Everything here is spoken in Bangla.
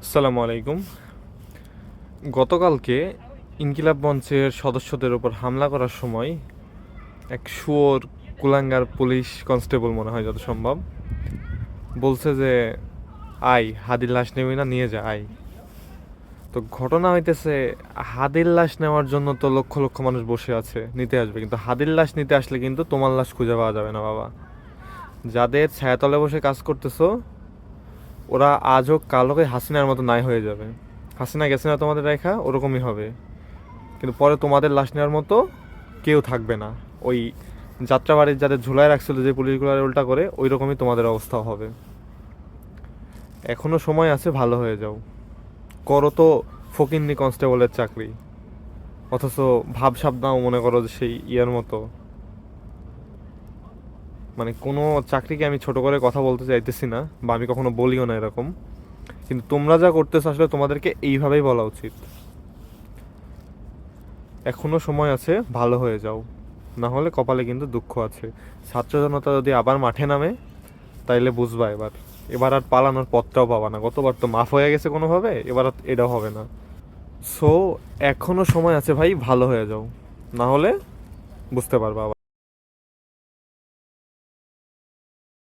আসসালামু আলাইকুম। গতকালকে ইনকিলাব মঞ্চের সদস্যদের উপর হামলা করার সময় এক শুয়োর কুলাঙ্গার পুলিশ কনস্টেবল মনে হয় যত সম্ভব বলছে যে আয় হাদির লাশ নেবি না, নিয়ে যা আয়। তো ঘটনা হইতেছে, হাদির লাশ নেওয়ার জন্য তো লক্ষ লক্ষ মানুষ বসে আছে, নিতে আসবে, কিন্তু হাদির লাশ নিতে আসলে কিন্তু তোমার লাশ খুঁজে পাওয়া যাবে না বাবা। যাদের ছায়াতলে বসে কাজ করতেছো ওরা আজ হোক কাল হোক হাসিনার মতো নাই হয়ে যাবে। হাসিনা গেছে না তোমাদের রেখা, ওরকমই হবে। কিন্তু পরে তোমাদের লাশ নেওয়ার মতো কেউ থাকবে না। ওই যাত্রাবাড়ির যাদের ঝুলায় রাখছিল যে পুলিশগুলো উল্টা করে, ওই রকমই তোমাদের অবস্থাও হবে। এখনো সময় আছে, ভালো হয়ে যাও। করো তো ফকিন্নি কনস্টেবলের চাকরি, অথচ ভাব সাবধাও মনে করো যে সেই ইয়ার মতো। মানে কোনো চাকরিকে আমি ছোট করে কথা বলতে চাইতেছি না, বা আমি কখনো বলিও না এরকম, কিন্তু তোমরা যা করতেছো আসলে তোমাদেরকে এইভাবেই বলা উচিত। এখনো সময় আছে, ভালো হয়ে যাও, না হলে কপালে কিন্তু দুঃখ আছে। ছাত্র জনতা যদি আবার মাঠে নামে তাইলে বুঝবা এবার। এবার আর পালানোর পথটাও পাবা না, গতবার তো মাফ হয়ে গেছে কোনোভাবে, এবার আর এটাও হবে না। সো এখনো সময় আছে ভাই, ভালো হয়ে যাও, না হলে বুঝতে পারবা আবার।